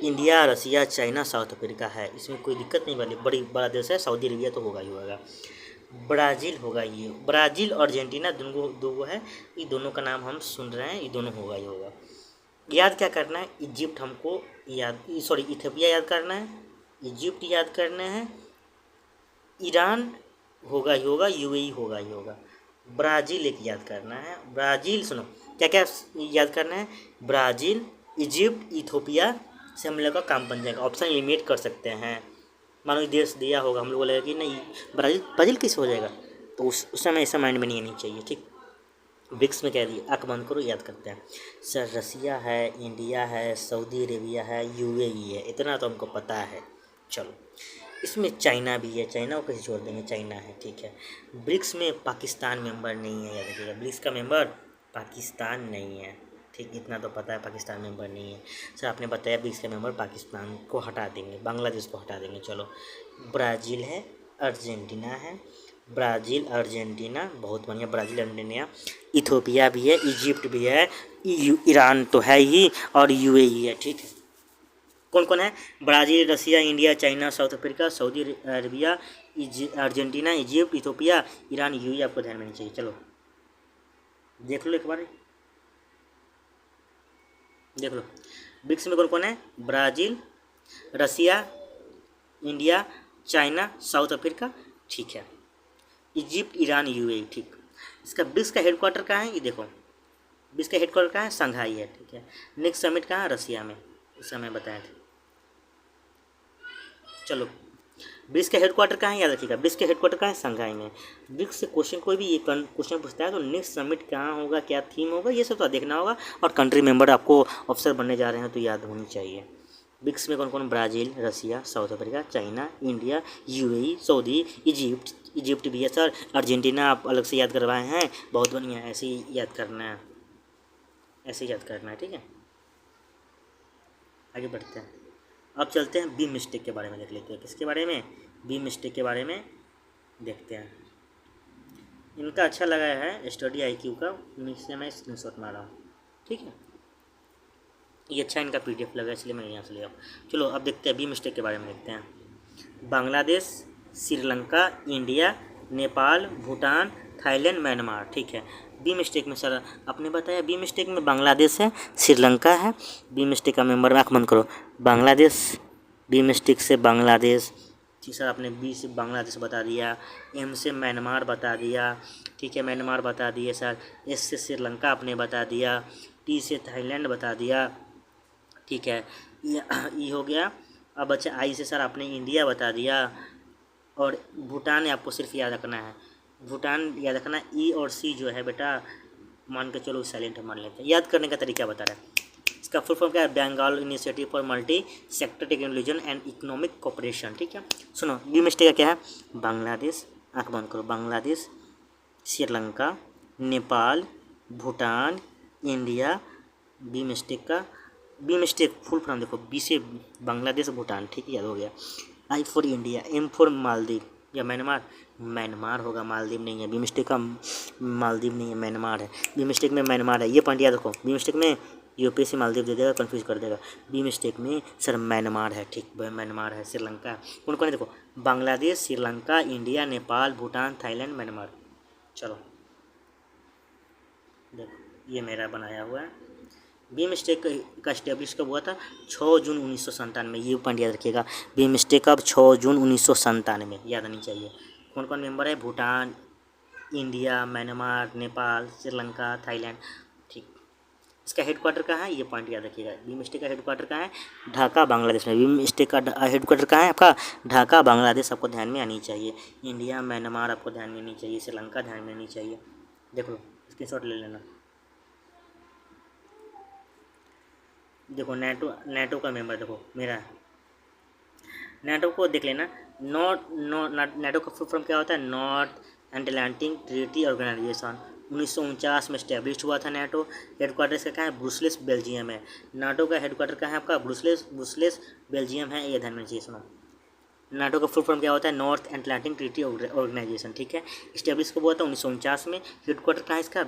इंडिया, रसिया, चाइना, साउथ अफ्रीका है, इसमें कोई दिक्कत नहीं वाली, बड़ा देश है। सऊदी अरेबिया तो होगा ही होगा। ब्राज़ील होगा, ये ब्राज़ील, अर्जेंटीना दो है, ये दोनों का नाम हम सुन रहे हैं, ये दोनों होगा ही होगा। याद क्या करना है? इजिप्ट हमको याद, सॉरी इथियोपिया याद करना है, इजिप्ट याद करना है, ईरान होगा ही होगा, यूएई होगा ही होगा। ब्राज़ील एक याद करना है, ब्राज़ील सुनो क्या क्या याद करना है, ब्राज़ील, इजिप्ट, इथियोपिया से हम लोग का काम बन जाएगा। ऑप्शन एलिमिनेट कर सकते हैं, मानो देश दिया होगा, हम लोग बोलेगा कि नहीं ब्राज़ील, ब्राज़ील कैसे हो जाएगा, तो उस समय ऐसा माइंड में नहीं आनी चाहिए, ठीक। ब्रिक्स में कह दिए, आँख बंद करो, याद करते हैं सर। रसिया है, इंडिया है, सऊदी अरेबिया है, यूएई है, इतना तो हमको पता है। चलो, इसमें चाइना भी है, चाइना को कैसे छोड़ देंगे, चाइना है, ठीक है। ब्रिक्स में पाकिस्तान मेंबर नहीं है, याद रखिएगा, ब्रिक्स का मेंबर पाकिस्तान नहीं है, ठीक, इतना तो पता है, पाकिस्तान मेंबर नहीं है। सर आपने बताया ब्रिक्स का मेंबर पाकिस्तान को हटा देंगे, बांग्लादेश को हटा देंगे। चलो, ब्राज़ील है, अर्जेंटीना है, ब्राज़ील अर्जेंटीना, बहुत बढ़िया, ब्राज़ील अर्जेंटीना, इथोपिया भी है, इजिप्ट भी है, ईरान तो है ही, और यूएई है, ठीक है। कौन कौन है? Brazil, Russia, India, China, South Africa, Saudi Arabia, Argentina, Egypt, Ethiopia, Iran, UAE आपको ध्यान में नहीं चाहिए। चलो देख लो एक बार, देख लो ब्रिक्स में कौन कौन है? Brazil, Russia, India, China, South Africa, ठीक है, इजिप्ट, ईरान, यूएई, ठीक। इसका ब्रिक्स का हेडक्वार्टर कहाँ है? ये देखो, ब्रिक्स का हेडक्वार्टर कहाँ है? संघाई है, ठीक है। नेक्स्ट समिट कहाँ है? रसिया में, इस समय बताया था। चलो, ब्रिक्स का हेडक्वार्टर कहाँ है? याद रखिएगा, ब्रिक्स का हेडक्वार्टर कहाँ है? संघाई में। ब्रिक्स से क्वेश्चन, कोई भी ये क्वेश्चन पूछता है तो नेक्स्ट समिट कहाँ होगा, क्या थीम होगा, ये सब तो देखना होगा, और कंट्री मेंबर आपको ऑफिसर बनने जा रहे हैं तो याद होनी चाहिए। ब्रिक्स में कौन कौन? Brazil, Russia, South Africa, China, India, UAE, Saudi, Egypt भी है सर, अर्जेंटीना आप अलग से याद करवाए हैं, बहुत बढ़िया, ऐसे ही याद करना है, ऐसे ही याद करना है, ठीक है। आगे बढ़ते हैं, अब चलते हैं बी मिस्टेक के बारे में देख लेते हैं। किसके बारे में? बी मिस्टेक के बारे में देखते हैं। इनका अच्छा लगा है स्टडी IQ का, नीचे मैं स्क्रीनशॉट मारा हूँ, ठीक है। ये अच्छा इनका PDF लगा, इसलिए मैं यहाँ से लिया। चलो अब देखते हैं बी मिस्टेक के बारे में देखते हैं। Bangladesh, Sri Lanka, India, Nepal, Bhutan, Thailand, Myanmar, ठीक है। बी मिस्टेक में सर आपने बताया, बी मिस्टेक में बांग्लादेश है, श्रीलंका है, बी मिस्टेक का मेंबर में आँख बंद करो, बांग्लादेश, बी मिस्टेक से बांग्लादेश, ठीक सर। आपने बी से बांग्लादेश बता दिया, एम से म्यांमार बता दिया, ठीक है, म्यांमार बता दिए सर। एस से श्रीलंका आपने बता दिया, टी से थाईलैंड बता दिया, ठीक है, ये हो गया। अब अच्छा, आई से सर आपने इंडिया बता दिया, और भूटान आपको सिर्फ याद रखना है, भूटान याद रखना। ई और सी जो है बेटा, मान के चलो साइलेंट मान लेते हैं, याद करने का तरीका बता रहा है। इसका फुल फॉर्म क्या है? Bengal initiative for multi sector technology and economic cooperation, ठीक है। सुनो, बी मिस्टेक का क्या है? बांग्लादेश, आँख बंद करो, Bangladesh, Sri Lanka, Nepal, Bhutan, India, B mistake का, बी मिस्टेक फुल फॉर्म देखो, बी से बांग्लादेश, भूटान, ठीक है, याद हो गया। I for India, M for Maldives या म्यांमार, म्यांमार होगा, मालदीव नहीं है, बी मिस्टेक का मालदीव नहीं है, म्यांमार है, बी मिस्टेक में म्यांमार है, ये पॉइंट याद रखो। बी मिस्टेक में यूपीएससी मालदीव दे देगा, कंफ्यूज कर देगा, बी मिस्टेक में सर म्यांमार है, ठीक, म्यांमार है। श्रीलंका कौन कौन है देखो, Bangladesh, Sri Lanka, India, Nepal, Bhutan, Thailand, Myanmar. चलो देखो, ये मेरा बनाया हुआ है। बी मिस्टेक का स्टैब्लिश कब हुआ था? 6 जून 1997, ये पॉइंट याद रखिएगा। बी मिस्टेक कब? 6 जून 1997, याद आनी चाहिए। कौन कौन मेंबर है? Bhutan, India, Myanmar, Nepal, Sri Lanka, Thailand, ठीक। इसका हेडक्वार्टर कहाँ है? ये पॉइंट याद रखिएगा। बी मिस्टेक का हेडक्वार्टर कहाँ है? ढाका, बांग्लादेश में। बी मिस्टेक का हेडक्वार्टर कहाँ है आपका? ढाका, बांग्लादेश, आपको ध्यान में आनी चाहिए। इंडिया, म्यांमार आपको ध्यान में आनी चाहिए, श्रीलंका ध्यान में आनी चाहिए। देख लो, स्क्रीनशॉट ले लेना। देखो नेटो का मेंबर देखो मेरा, नेटो को देख लेना। नेटो का फुल फॉर्म क्या होता है? North Atlantic treaty organisation. 1949 में स्टैब्लिश हुआ था नेटो। हेडक्वार्टर इसका कहाँ है? ब्रुसेल्स, बेल्जियम है। नाटो का हेडक्वार्टर कहाँ है आपका? ब्रुसेल्स बेल्जियम है, ये ध्यान में चाहिए। सुनो, नाटो का फुल फॉर्म क्या होता है? नॉर्थ अटलांटिक ट्रीटी ऑर्गेनाइजेशन, ठीक है। स्टैब्लिश कब हुआ था? 1949 में। हेडक्वार्टर कहाँ है इसका?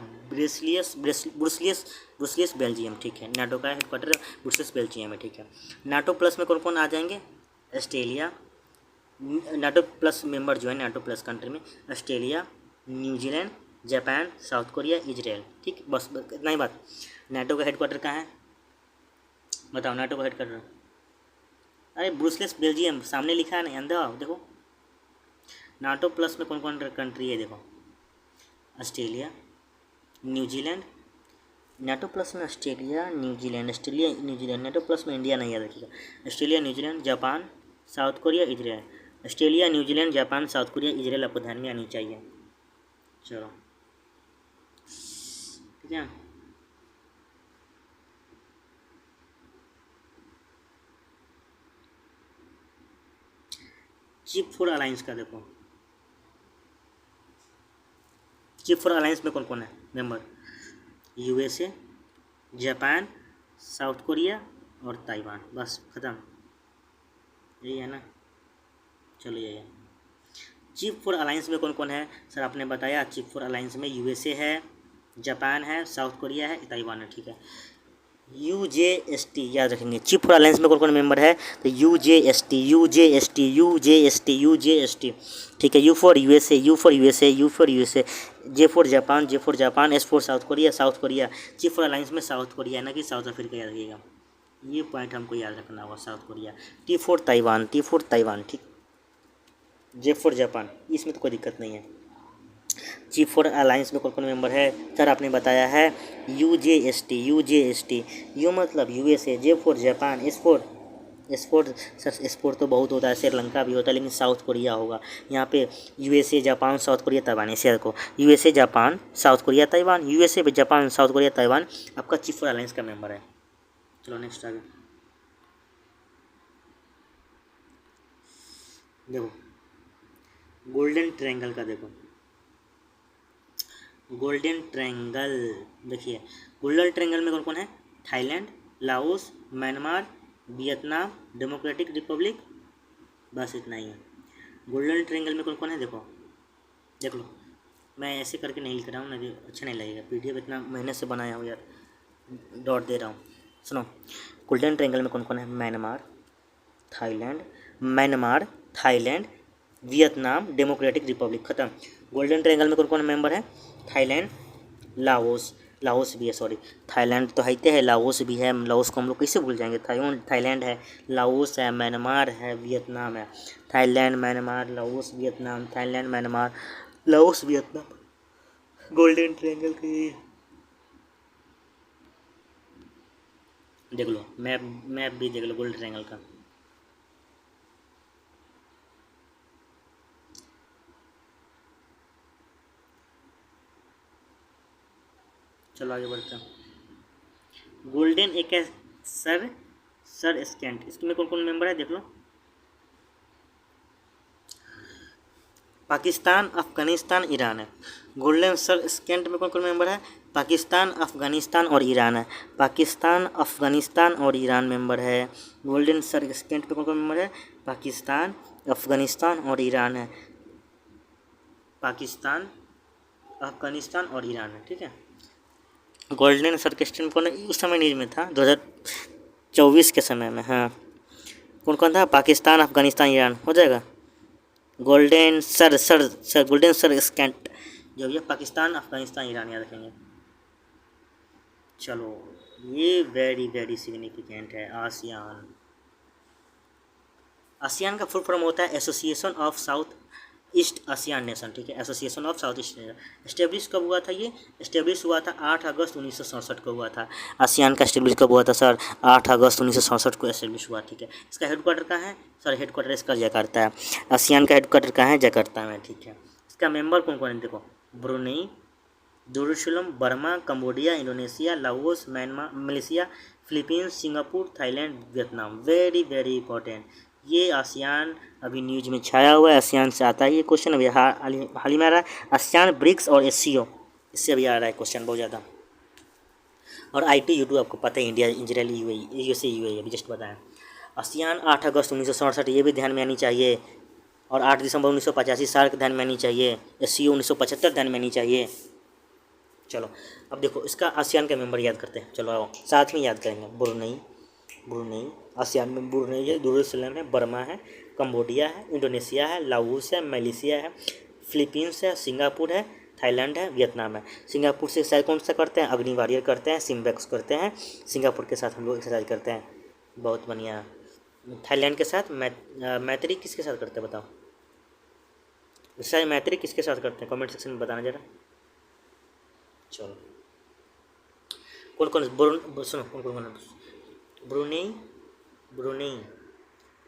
ब्रुसेल्स बेल्जियम, ठीक है। नाटो का हेडक्वार्टर ब्रुसेल्स बेल्जियम है, ठीक है। नाटो प्लस में कौन कौन आ जाएंगे? ऑस्ट्रेलिया, नाटो प्लस मेंबर जो है नाटो प्लस कंट्री में, Australia, New Zealand, Japan, south Korea, Israel, ठीक। बस इतना ही बात। नाटो का हेडक्वार्टर कहाँ है बताओ? नाटो का हेडक्वार्टर, अरे ब्रुसेल्स बेल्जियम, सामने लिखा है ना, अंदर आओ देखो। नाटो प्लस में कौन कौन कंट्री है देखो? ऑस्ट्रेलिया, न्यूजीलैंड, नाटो प्लस में ऑस्ट्रेलिया, न्यूजीलैंड। नाटो प्लस में इंडिया नहीं याद रखिएगा। Australia, New Zealand, Japan, south Korea, Israel. Australia, New Zealand, Japan, south Korea, Israel आपको ध्यान में आनी चाहिए। चलो ठीक है। चिप फोर अलायंस का देखो, चिप फोर अलायंस में कौन कौन है member? USA, Japan, south Korea और ताइवान, बस ख़त्म, यही है ना। चलो यही है। चिप फोर अलायंस में कौन कौन है सर? आपने बताया चिप फोर अलायंस में यूएसए है, जापान है, साउथ कोरिया है, ताइवान है, ठीक है। UJST याद रखेंगे। चिप फोर अलायंस में कौन कौन मेंबर है? तो UJST, UJST, UJST, UJST, ठीक है। U for USA, U for USA, U for USA, J for Japan, S for south Korea, south Korea. Chip four alliance में साउथ कोरिया ना कि साउथ अफ्रीका, याद रखिएगा, ये पॉइंट हमको याद रखना होगा, south Korea. T for Taiwan, T for Taiwan, ठीक। J for जापान, इसमें तो कोई दिक्कत नहीं है। चिप फोर अलायंस में कौन कौन मेंबर है सर? आपने बताया है UJST, UJST, यू मतलब USA, J for Japan, S for sir, S for तो बहुत होता है, श्रीलंका भी होता है, लेकिन साउथ कोरिया होगा यहाँ पे। USA, Japan, south Korea, Taiwan, इसे रखो। USA, Japan, south Korea, Taiwan, USA, Japan, south Korea, Taiwan आपका चिप फोर अलायंस का मेंबर है। चलो नेक्स्ट आगे देखो, गोल्डन ट्रायंगल का देखो, गोल्डन ट्रायंगल देखिए, गोल्डन ट्रायंगल में कौन कौन है? Thailand, Laos, Myanmar, Vietnam, democratic Republic, बस इतना ही है। गोल्डन ट्रायंगल में कौन कौन है देखो, देख लो, मैं ऐसे करके नहीं लिख रहा हूँ, नहीं अच्छा नहीं लगेगा, PDF इतना मेहनत से बनाया हूँ यार, डॉट दे रहा हूँ। सुनो, गोल्डन ट्रायंगल में कौन कौन है? Myanmar, Thailand, Vietnam, democratic Republic, ख़त्म। गोल्डन ट्रायंगल में कौन कौन मेंबर है? थाईलैंड, लाओस भी है, सॉरी, थाईलैंड तो हैते है, लाओस भी है, लाओस को हम लोग कैसे भूल जाएंगे? थाईलैंड है, लाओस है, म्यांमार है, वियतनाम है। Thailand, Myanmar, Laos, Vietnam, Thailand, Myanmar, Laos, Vietnam, golden triangle की देख लो, मैप भी देख लो गोल्डन ट्रायंगल का। चलो आगे बढ़ते हैं। गोल्डन एक है सर स्कैंट, इसमें कौन कौन मेंबर है देख लो। पाकिस्तान, अफगानिस्तान, ईरान है। गोल्डन सर स्कैंट में कौन कौन मेंबर है? पाकिस्तान, अफगानिस्तान और ईरान है। पाकिस्तान, अफगानिस्तान और ईरान मेंबर है। गोल्डन सर स्कैंट में कौन कौन मेंबर है? पाकिस्तान, अफगानिस्तान और ईरान है। पाकिस्तान, अफगानिस्तान और ईरान है, ठीक है। गोल्डन सर्किस्टन में कौन है? उस समय न्यूज में था 2024 के समय में, हाँ। कौन कौन था? पाकिस्तान, अफगानिस्तान, ईरान, हो जाएगा। Golden sir golden sir scent जो भी है, पाकिस्तान, अफगानिस्तान, ईरान, याद रखेंगे। चलो, ये वेरी वेरी सिग्निफिकेंट है। आसियान, आसियान का फुल फॉर्म होता है association of south east ASEAN nation, ठीक है। Association of south east nation. Establish कब हुआ था? ये इस्टेब्लिश हुआ था 8 अगस्त 1967 को हुआ था। आसियान का इस्टेब्लिश कब हुआ था सर? 8 अगस्त 1967 को इस्टेब्लिश हुआ, ठीक है। इसका हेडक्वार्टर कहाँ है सर? हेडक्वार्टर इसका जकार्ता है। आसियान का हेडक्वार्टर कहाँ है? जकार्ता में, ठीक है। इसका मेंबर कौन कौन है देखो, Brunei, Darussalam, Burma, Cambodia, Indonesia, Laos, Myanmar, Malaysia, Philippines, Singapore, Thailand, Vietnam. Very very important, ये आसियान अभी न्यूज में छाया हुआ है। आसियान से आता है ये क्वेश्चन, अभी हाल ही में आ रहा है। आसियान, ब्रिक्स और SCO, इससे अभी आ रहा है क्वेश्चन बहुत ज़्यादा। और IT यूट्यूब आपको पता है, इंडिया, इजराइल, USA, UAE, अभी जस्ट बताया। आसियान 8 अगस्त 1967, ये भी ध्यान में आनी चाहिए। और 8 दिसंबर 1985 सार्क ध्यान में आनी चाहिए। SCO 1975 ध्यान में आनी चाहिए। चलो अब देखो, इसका आसियान का मेंबर याद करते हैं। चलो आओ साथ में याद करेंगे। ब्रुनेई आसियान में ब्रुनेई है, दारुसलाम है, बर्मा है, कंबोडिया है, इंडोनेशिया है, लाओस है, मलेशिया है, फिलीपींस है, सिंगापुर है, थाईलैंड है, वियतनाम है। सिंगापुर से एक्सरसाइज कौन सा करते हैं? अग्नि वॉरियर करते हैं, सिम्बेक्स करते हैं। सिंगापुर के साथ हम लोग एक्सरसाइज करते हैं, बहुत बढ़िया। थाईलैंड के साथ मैत्री किसके साथ करते हैं बताओ? एक्सरसाइज मैत्री किसके साथ करते हैं? कमेंट सेक्शन में बताना जरा। चलो, कौन कौन सुनो, कौन कौन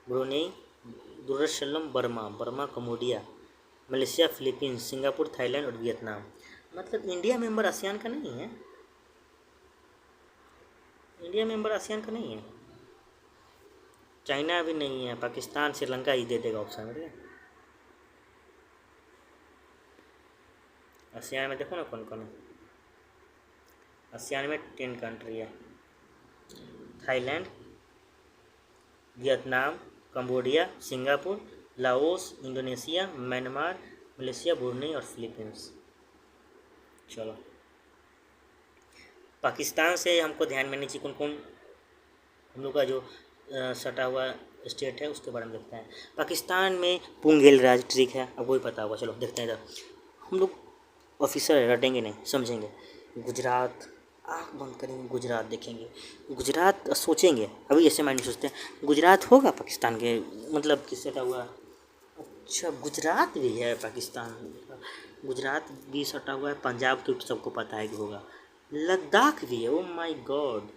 Brunei, Darussalam, Burma, Cambodia, Malaysia, Philippines, Singapore, Thailand और वियतनाम। मतलब इंडिया मेंबर आसियान का नहीं है, इंडिया मेंबर आसियान का नहीं है, चाइना भी नहीं है, पाकिस्तान श्रीलंका ही दे देगा ऑप्शन। ठीक है, आसियान में देखो ना कौन कौन है। आसियान में 10 कंट्री है, Thailand, Vietnam, Cambodia, Singapore, Laos, Indonesia, Myanmar, Malaysia, Brunei और फिलीपींस। चलो, पाकिस्तान से हमको ध्यान में नहीं चाहिए कौन कौन हम लोग का जो सटा हुआ स्टेट है उसके बारे में देखते हैं। पाकिस्तान में पुंगेल राज ट्रिक है, अब वही पता होगा। चलो देखते हैं इधर, हम लोग ऑफिसर रटेंगे नहीं, समझेंगे। गुजरात, आँख बंद करेंगे, गुजरात देखेंगे, गुजरात सोचेंगे, अभी ऐसे माइंड में सोचते हैं गुजरात होगा पाकिस्तान के मतलब किससे सटा हुआ। अच्छा, गुजरात भी है पाकिस्तान, गुजरात भी सटा हुआ है, पंजाब तो सबको पता है कि होगा, लद्दाख भी है। ओ माय गॉड,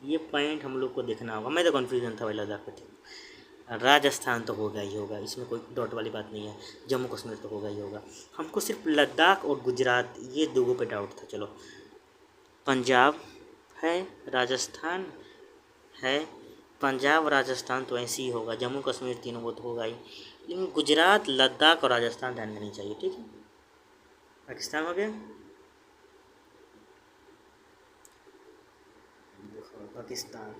ये पॉइंट हम लोग को देखना होगा। मैं तो कन्फ्यूजन था भाई लद्दाख पे थी। राजस्थान तो होगा ही होगा, इसमें कोई डाउट वाली बात नहीं है। जम्मू कश्मीर तो होगा ही होगा। हमको सिर्फ लद्दाख और गुजरात ये दो पे डाउट था। चलो, पंजाब है, राजस्थान है, पंजाब राजस्थान तो ऐसे ही होगा, जम्मू कश्मीर तीनों वो तो होगा ही, लेकिन गुजरात, लद्दाख और राजस्थान ध्यान देनी चाहिए। ठीक है, पाकिस्तान हो गया, पाकिस्तान,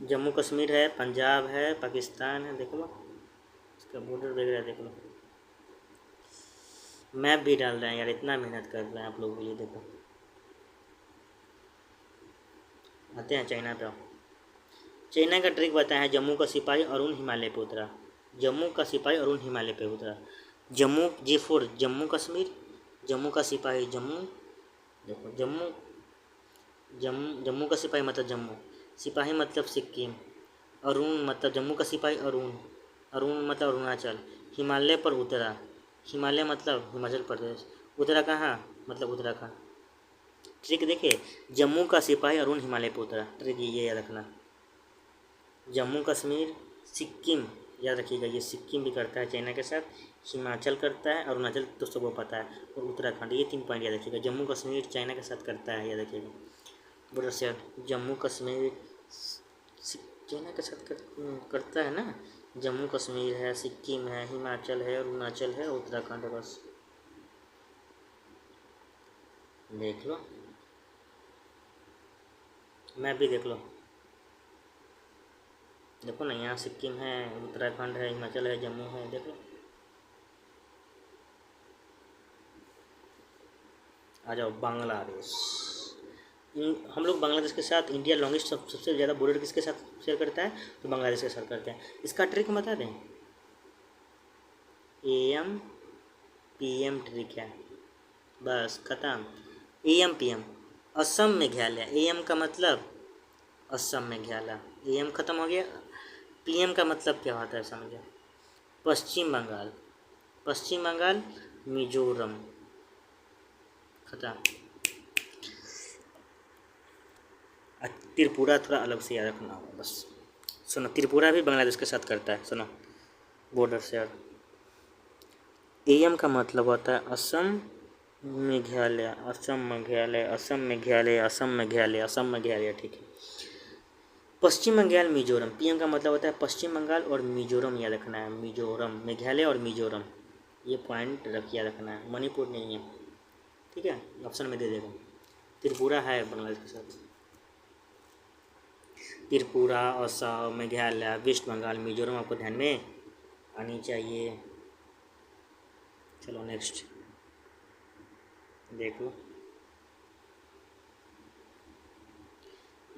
जम्मू कश्मीर है, पंजाब है, पाकिस्तान है, देख लो इसका बॉर्डर वगैरह देख लो। मैप भी डाल रहे हैं यार, इतना मेहनत कर रहे हैं आप लोगों के लिए। देखो, आते हैं चाइना पे। चाइना का ट्रिक बताया है, जम्मू का सिपाही अरुण हिमालय पे उतरा, जम्मू का सिपाही अरुण हिमालय पे उतरा। जम्मू J4 जम्मू कश्मीर, जम्मू का सिपाही जम्मू, देखो जम्मू, जम्मू का सिपाही मतलब जम्मू, सिपाही मतलब सिक्किम, अरुण मतलब जम्मू का सिपाही अरुण, अरुण मतलब अरुणाचल, हिमालय पर उतरा, हिमालय मतलब हिमाचल प्रदेश, उतरा कहाँ मतलब उत्तराखंड। ट्रिक देखिए, जम्मू का सिपाही अरुण हिमालय पर उतरा, ट्रिक ये याद रखना। जम्मू कश्मीर, सिक्किम याद रखिएगा, ये सिक्किम भी करता है चाइना के साथ, हिमाचल करता है, अरुणाचल तो सबको पता है, और उत्तराखंड, ये 3 पॉइंट याद रखिएगा। जम्मू कश्मीर चाइना के साथ करता है, याद रखिएगा। बॉर्डर से जम्मू कश्मीर चाइना के साथ करता है ना। जम्मू कश्मीर है, सिक्किम है, हिमाचल है, अरुणाचल है, उत्तराखंड है, बस देख लो, मैप भी देख लो। देखो ना, यहाँ सिक्किम है, उत्तराखंड है, हिमाचल है, जम्मू है, देख लो। आ जाओ, बांग्लादेश। हम लोग बांग्लादेश के साथ इंडिया लॉन्गेस्ट सबसे ज़्यादा बॉर्डर किसके साथ शेयर करता है, तो बांग्लादेश के साथ करते हैं। इसका ट्रिक बता दें, AM PM ट्रिक है, बस ख़त्म। AM PM, Assam Meghalaya, AM का मतलब असम मेघालय, AM ख़त्म हो गया। PM का मतलब क्या होता है समझो, पश्चिम बंगाल, पश्चिम बंगाल, मिजोरम, ख़त्म। त्रिपुरा थोड़ा अलग से याद रखना होगा बस। सुनो, त्रिपुरा भी बांग्लादेश के साथ करता है, सुनो, बॉर्डर से यार। AM का मतलब होता है असम मेघालय, असम मेघालय, असम मेघालय, असम मेघालय, असम मेघालय, ठीक है। पश्चिम बंगाल, मिजोरम, PM का मतलब होता है पश्चिम बंगाल और मिजोरम, याद रखना है। मिजोरम, मेघालय और मिजोरम, ये पॉइंट याद रखना है, मणिपुर नहीं है। ठीक है, ऑप्शन में दे देगा। त्रिपुरा है बांग्लादेश के साथ, त्रिपुरा, असम, मेघालय, वेस्ट बंगाल, मिजोरम आपको ध्यान में आनी चाहिए। चलो नेक्स्ट देखो,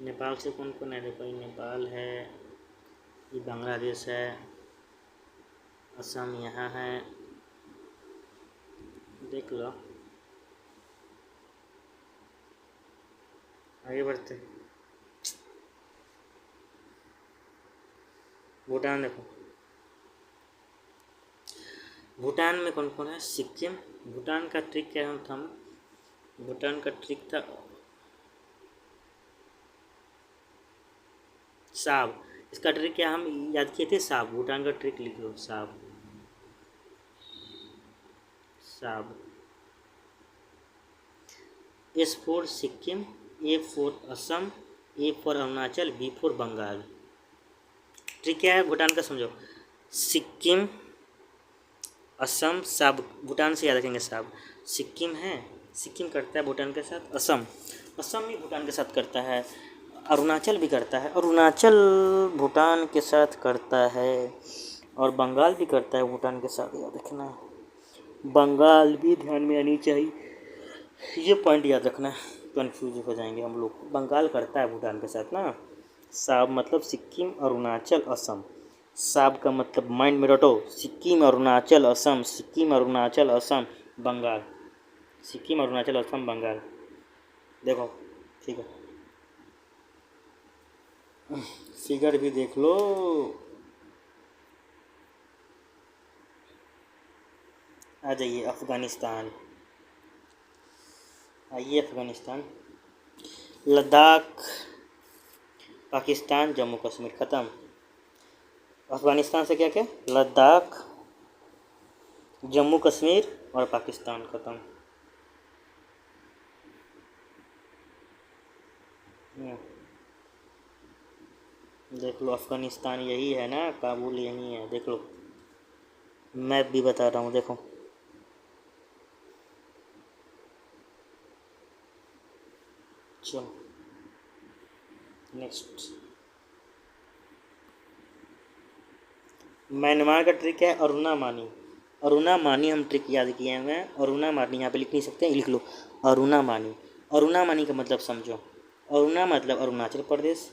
नेपाल से कौन कौन है, देखो ये नेपाल है, ये बांग्लादेश है, असम यहाँ है, देख लो। आगे बढ़ते, भूटान देखो, भूटान में कौन कौन है, सिक्किम। भूटान का ट्रिक क्या था, भूटान का ट्रिक था साब। इसका ट्रिक क्या हम याद किए थे, साब। भूटान का ट्रिक लिख लो, साब, साब। S for Sikkim, A for Assam, A for Arunachal, B for Bengal. ठीक क्या है भूटान का समझो, सिक्किम, असम, साब, भूटान से याद रखेंगे साब, सिक्किम है, सिक्किम करता है भूटान के साथ, असम, असम भी भूटान के साथ करता है, अरुणाचल भी करता है, अरुणाचल भूटान के साथ करता है, और बंगाल भी करता है भूटान के साथ, याद रखना, बंगाल भी ध्यान में आनी चाहिए, ये पॉइंट याद रखना, कंफ्यूज हो जाएंगे हम लोग। बंगाल करता है भूटान के साथ ना। साब मतलब सिक्किम, अरुणाचल, असम। साब का मतलब माइंड में रटो, सिक्किम, अरुणाचल, असम, सिक्किम, अरुणाचल, असम, बंगाल, सिक्किम, अरुणाचल, असम, बंगाल। देखो ठीक है, फिगर भी देख लो। आ जाइए अफ़गानिस्तान, आइए अफ़गानिस्तान, लद्दाख, पाकिस्तान, जम्मू कश्मीर, ख़त्म। अफ़गानिस्तान से क्या क्या, लद्दाख, जम्मू कश्मीर और पाकिस्तान, ख़त्म। देख लो अफ़गानिस्तान यही है ना, काबुल यही है, देख लो, मैप भी बता रहा हूँ, देखो। चलो नेक्स्ट, म्यांमार का ट्रिक है अरुणा मानी, अरुणा मानी हम ट्रिक याद किए हुए हैं, अरुणा मानी यहाँ पे लिख नहीं सकते, लिख लो अरुणा मानी। अरुणा मानी का मतलब समझो, अरुणा मतलब अरुणाचल प्रदेश,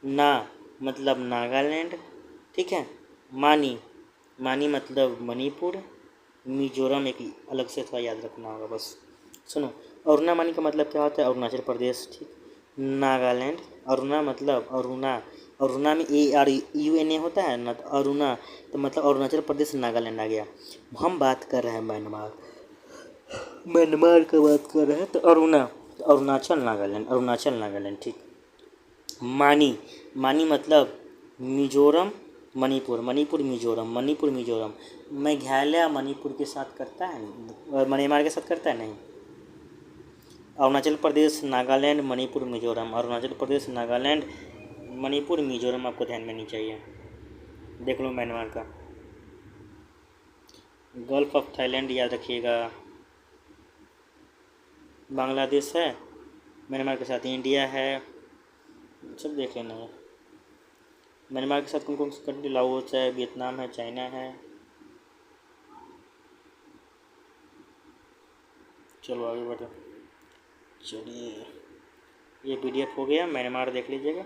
ना मतलब नागालैंड, ठीक है, मानी, मानी मतलब मणिपुर, मिजोरम एक अलग से थोड़ा याद रखना होगा बस। सुनो, अरुणा मानी का मतलब क्या होता है, अरुणाचल प्रदेश, ठीक, नागालैंड, अरुणा मतलब अरुणा, अरुणा में ARUNA होता है ना, तो अरुणा तो मतलब अरुणाचल प्रदेश, नागालैंड आ गया। हम बात कर रहे हैं म्यांमार, म्यांमार का बात कर रहे हैं, तो अरुणा, तो अरुणाचल, नागालैंड, अरुणाचल, नागालैंड, ठीक। मानी, मानी मतलब मिजोरम, मणिपुर, मणिपुर, मिजोरम, मणिपुर, मिजोरम। मेघालय मणिपुर के साथ करता है, म्यांमार के साथ करता है नहीं। अरुणाचल प्रदेश, नागालैंड, मणिपुर, मिजोरम, अरुणाचल प्रदेश, नागालैंड, मणिपुर, मिजोरम आपको ध्यान में नहीं चाहिए। देख लो म्यांमार का, गल्फ ऑफ थाईलैंड याद रखिएगा, बांग्लादेश है म्यांमार के साथ, इंडिया है, सब देख लेना है। म्यांमार के साथ कौन कौन सी कंट्री, लाओस है, वियतनाम है, चाइना है। चलो आगे बढ़ो, चलिए ये PDF हो गया, म्यांमार देख लीजिएगा।